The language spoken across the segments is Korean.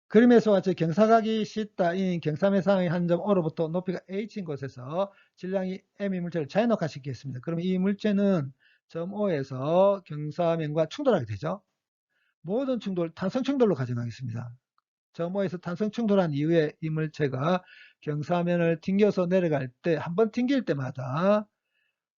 그림에서 같이 경사각이 C따인 경사면 상의 한 점 O로부터 높이가 H인 곳에서 질량이 M의 물체를 자연낙하시키겠습니다. 그러면 이 물체는 점 O에서 경사면과 충돌하게 되죠. 모든 충돌, 탄성 충돌로 가정하겠습니다. 점 O에서 탄성 충돌한 이후에 이 물체가 경사면을 튕겨서 내려갈 때, 한 번 튕길 때마다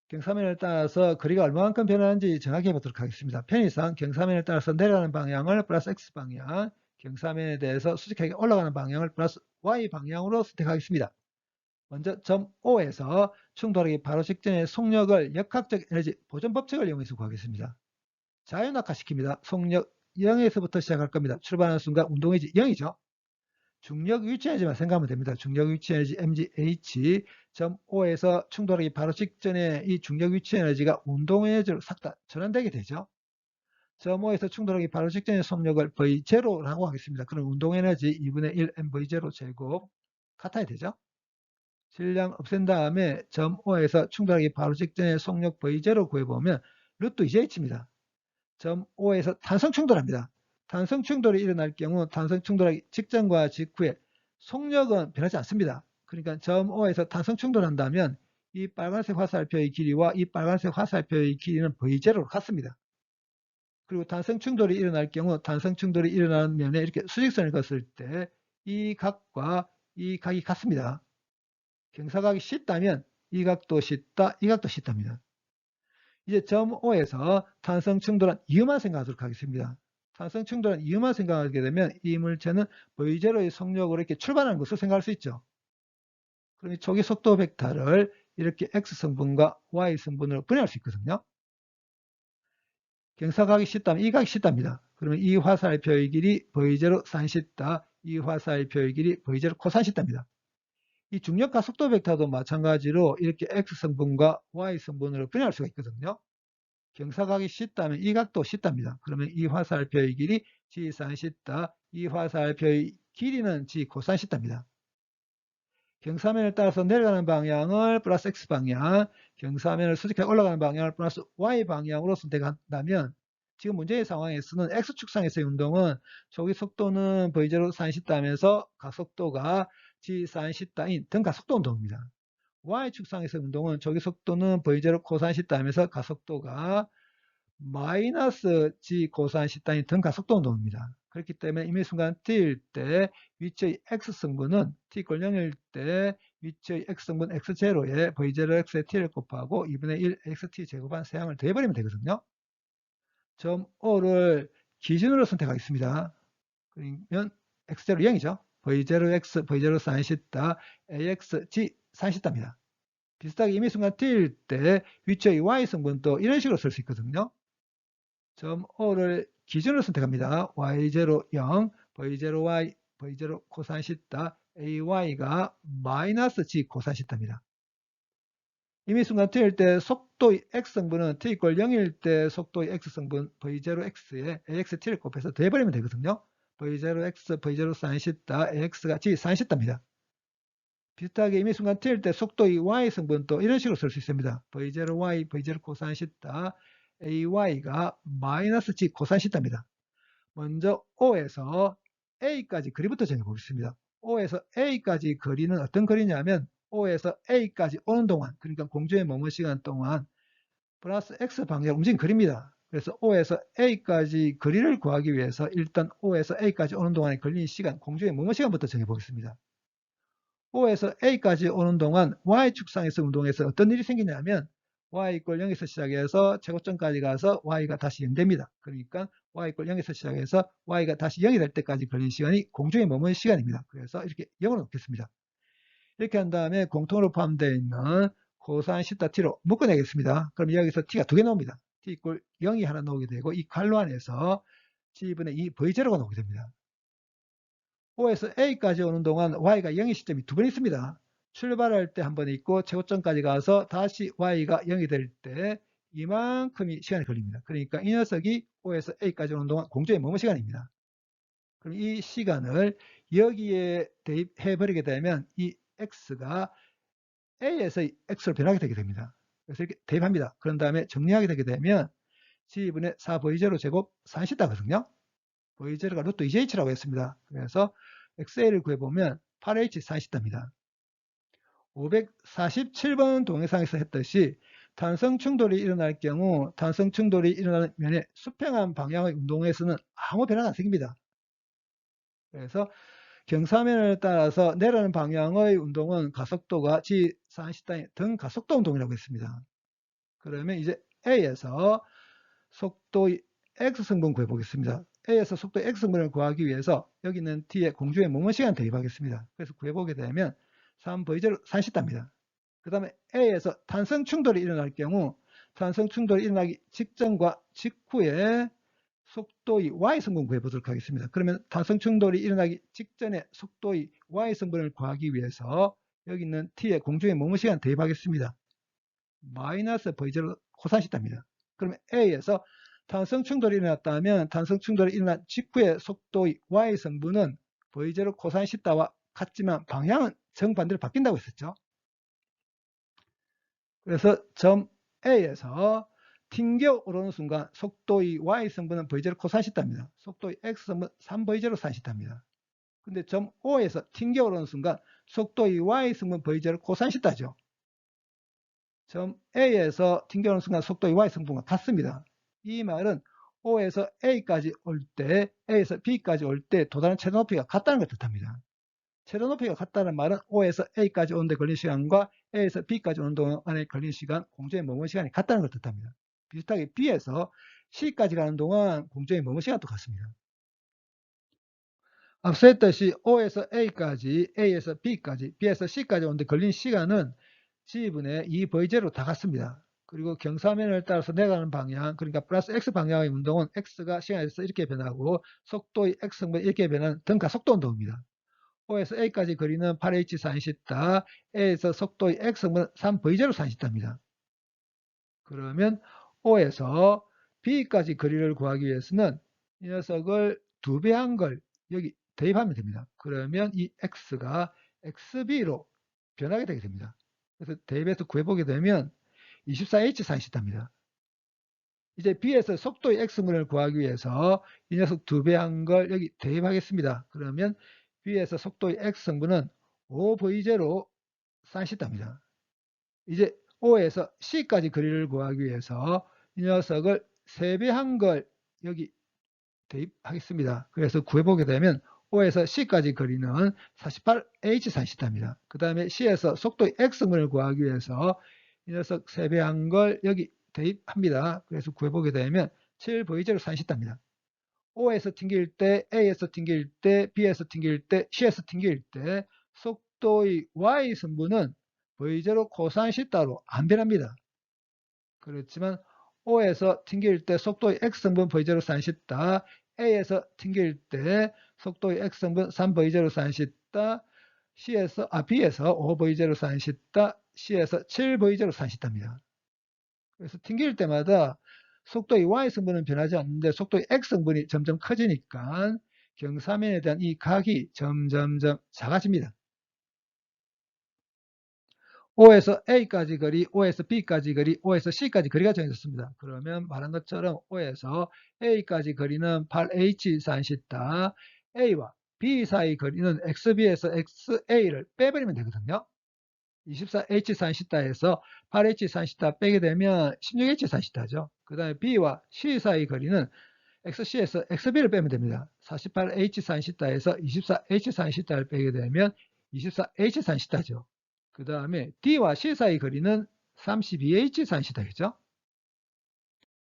경사면을 따라서 거리가 얼마만큼 변하는지 정확히 해보도록 하겠습니다. 편의상 경사면을 따라서 내려가는 방향을 플러스 X방향, 경사면에 대해서 수직하게 올라가는 방향을 플러스 Y방향으로 선택하겠습니다. 먼저 점 O에서 충돌하기 바로 직전의 속력을 역학적 에너지 보존 법칙을 이용해서 구하겠습니다. 자연낙하시킵니다. 속력 0에서부터 시작할 겁니다. 출발하는 순간 운동에너지 0이죠. 중력 위치 에너지만 생각하면 됩니다. 중력 위치 에너지 mgh 점 O에서 충돌하기 바로 직전에 이 중력 위치 에너지가 운동 에너지로 싹 다 전환되게 되죠. 점 O에서 충돌하기 바로 직전의 속력을 V0라고 하겠습니다. 그럼 운동 에너지 2분의 1 mv0 제곱 같아야 되죠. 질량 없앤 다음에 점 O에서 충돌하기 바로 직전의 속력 V0 구해보면 루트 2jh입니다. 점 O에서 탄성 충돌합니다. 탄성 충돌이 일어날 경우 탄성 충돌하기 직전과 직후에 속력은 변하지 않습니다. 그러니까 점 O에서 탄성 충돌한다면 이 빨간색 화살표의 길이와 이 빨간색 화살표의 길이는 V0로 같습니다. 그리고 탄성 충돌이 일어날 경우 탄성 충돌이 일어나는 면에 이렇게 수직선을 그었을 때 이 각과 이 각이 같습니다. 경사각이 C다면 이 각도 C다, 이 각도 C다입니다. 이제 점 O에서 탄성 충돌한 이유만 생각하도록 하겠습니다. 탄성 충돌한 이유만 생각하게 되면 이 물체는 V0의 속력으로 이렇게 출발하는 것을 생각할 수 있죠. 그럼 이 초기 속도 벡터를 이렇게 X성분과 Y성분으로 분해할 수 있거든요. 경사각이 C다면 이 각이 C다입니다. 그러면 이 화살표의 길이 V0 sin C다, 이 화살표의 길이 V0 코사인 C다입니다. 이 중력과 속도 벡터도 마찬가지로 이렇게 X성분과 Y성분으로 분해할 수가 있거든요. 경사각이 C다면 이 각도 C다입니다. 그러면 이 화살표의 길이 G sin C다, 이 화살표의 길이는 G 코사인 C다입니다. 경사면을 따라서 내려가는 방향을 플러스 X방향, 경사면을 수직하게 올라가는 방향을 플러스 Y방향으로 선택한다면 지금 문제의 상황에서는 X축상에서의 운동은 초기 속도는 V0 sin C다면서 가속도가 G sin C다인 등가속도 운동입니다. Y축상에서의 운동은 초기 속도는 V0 코사인 C다면서 가속도가 마이너스 G 코사인 C단위 등가속도 운동입니다. 그렇기 때문에 임의 순간 t일 때 위치의 x성분은 t = 0일 때 위치의 x성분 x0에 v0x의 t를 곱하고 2분의 1 xt 제곱한 세항을 더해버리면 되거든요. 점 O를 기준으로 선택하겠습니다. 그러면 x0 0이죠. v0x, v0 sin θ, ax, g sin θ입니다. 비슷하게 임의 순간 t일 때 위치의 y성분도 이런 식으로 쓸 수 있거든요. 점 O를 기준으로 선택합니다. y0 0, v0y, v0 코사인 시타, ay가 마이너스 g 코사인 시타입니다. 이미 순간 t일 때 속도의 x성분은 t = 0일 때 속도의 x성분 v0x에 axt를 곱해서 더해버리면 되거든요. v0x, v0 sin 시타, ax가 g sin 시타입니다. 비슷하게 이미 순간 t일 때 속도의 y성분도 이런 식으로 쓸 수 있습니다. v0y, v0 코사인 시타, ay가 마이너스 g 코사인 시타입니다. 먼저 O에서 A까지 거리부터 정해보겠습니다. O에서 A까지 거리는 어떤 거리냐면 O에서 A까지 오는 동안, 그러니까 공중에 머문 시간 동안 플러스 X 방향으로 움직인 거리입니다. 그래서 O에서 A까지 거리를 구하기 위해서 일단 O에서 A까지 오는 동안에 걸리는 시간, 공중에 머문 시간부터 정해보겠습니다. O에서 A까지 오는 동안 Y축상에서 운동해서 어떤 일이 생기냐면 y = 0에서 시작해서 최고점까지 가서 y가 다시 0 됩니다. 그러니까 y = 0에서 시작해서 y가 다시 0이 될 때까지 걸리는 시간이 공중에 머무는 시간입니다. 그래서 이렇게 0으로 놓겠습니다. 이렇게 한 다음에 공통으로 포함되어 있는 코사인 시타 t로 묶어내겠습니다. 그럼 여기서 t가 두 개 나옵니다. t = 0이 하나 나오게 되고 이 괄호 안에서 g분의 2 v0가 나오게 됩니다. O에서 A까지 오는 동안 Y가 0의 시점이 두 번 있습니다. 출발할 때 한 번 있고 최고점까지 가서 다시 Y가 0이 될 때 이만큼이 시간이 걸립니다. 그러니까 이 녀석이 O에서 A까지 오는 동안 공중에 머문 시간입니다. 그럼 이 시간을 여기에 대입해 버리게 되면 이 X가 A에서 X로 변하게 되게 됩니다. 그래서 이렇게 대입합니다. 그런 다음에 정리하게 되게 되면 G분의 4V0 제곱 40다거든요. V0가 루트 2JH라고 했습니다. 그래서 XA를 구해보면 8H 40입니다. 547번 동영상에서 했듯이 탄성 충돌이 일어날 경우 탄성 충돌이 일어나는 면의 수평한 방향의 운동에서는 아무 변화가 안 생깁니다. 그래서 경사면을 따라서 내려가는 방향의 운동은 가속도가 G40단위 등 가속도 운동이라고 했습니다. 그러면 이제 A에서 속도의 X성분 구해보겠습니다. A에서 속도의 X성분을 구하기 위해서 여기 있는 T에 공중의 모먼 시간 대입하겠습니다. 그래서 구해보게 되면 3V0 40입니다. 그 다음에 A에서 탄성 충돌이 일어날 경우 탄성 충돌이 일어나기 직전과 직후에 속도의 Y성분 구해보도록 하겠습니다. 그러면 탄성 충돌이 일어나기 직전에 속도의 Y성분을 구하기 위해서 여기 있는 T에 공중의 모먼 시간 대입하겠습니다. 마이너스 V0 코사인시타입니다. 그러면 A에서 탄성 충돌이 일어났다면 탄성 충돌이 일어난 직후의 속도의 Y성분은 V0 코사인시타와 같지만 방향은 정반대로 바뀐다고 했었죠. 그래서 점 A에서 튕겨 오르는 순간 속도의 Y성분은 V0 코사인시타입니다. 속도의 X성분 3V0 사인시타입니다. 근데 점 O에서 튕겨 오르는 순간 속도의 Y성분 V0 코사인시타죠. 점 A에서 튕겨 오르는 순간 속도의 Y성분과 같습니다. 이 말은 O에서 A까지 올 때, A에서 B까지 올 때 도달하는 최대 높이가 같다는 걸 뜻합니다. 최대 높이가 같다는 말은 O에서 A까지 오는데 걸린 시간과 A에서 B까지 오는 동안에 걸린 시간, 공중의 머문 시간이 같다는 걸 뜻합니다. 비슷하게 B에서 C까지 가는 동안 공중의 머문 시간도 같습니다. 앞서 했듯이 O에서 A까지, A에서 B까지, B에서 C까지 오는데 걸린 시간은 G분의 2V0로 다 같습니다. 그리고 경사면을 따라서 내려가는 방향, 그러니까 플러스 X 방향의 운동은 X가 시간에서 이렇게 변하고 속도의 X성분이 이렇게 변하는 등가속도 운동입니다. O에서 A까지 거리는 8H 사인시타, A에서 속도의 X성분은 3V0 사인시타입니다. 그러면 O에서 B까지 거리를 구하기 위해서는 이 녀석을 2배 한 걸 여기 대입하면 됩니다. 그러면 이 X가 XB로 변하게 되게 됩니다. 그래서 대입해서 구해보게 되면 24H 사인시타입니다. 이제 B에서 속도의 X분을 구하기 위해서 이 녀석 2배 한 걸 여기 대입하겠습니다. 그러면 B에서 속도의 X성분은 5V0 사인시타입니다. 이제 O에서 C까지 거리를 구하기 위해서 이 녀석을 3배 한 걸 여기 대입하겠습니다. 그래서 구해보게 되면 O에서 C까지 거리는 48H 사인시타입니다. 그 다음에 C에서 속도의 X성분을 구하기 위해서 이 녀석 3배 한 걸 여기 대입합니다. 그래서 구해보게 되면 7V0 사인시타입니다. O에서 튕길 때, A에서 튕길 때, B에서 튕길 때, C에서 튕길 때 속도의 Y성분은 V0 코사인시타로 안 변합니다. 그렇지만 O에서 튕길 때 속도의 X성분 V0 사인시타, A에서 튕길 때 속도의 X성분 3V0 사인시타, B에서 5V0 사인시타, C에서 7V0 사인시타입니다. 그래서 튕길 때마다 속도의 Y성분은 변하지 않는데 속도의 X성분이 점점 커지니까 경사면에 대한 이 각이 점점점 작아집니다. O에서 A까지 거리, O에서 B까지 거리, O에서 C까지 거리가 정해졌습니다. 그러면 말한 것처럼 O에서 A까지 거리는 8H 사인시타, A와 B 사이 거리는 XB에서 XA를 빼버리면 되거든요. 24H 사인시타에서 8H 사인시타 빼게 되면 16H 사인시타죠. 그 다음에 B와 C 사이 거리는 XC에서 XB를 빼면 됩니다. 48H 사인시타에서 24H 사인시타를 빼게 되면 24H 사인시타죠. 그 다음에 D와 C 사이 거리는 32H 사인시타겠죠.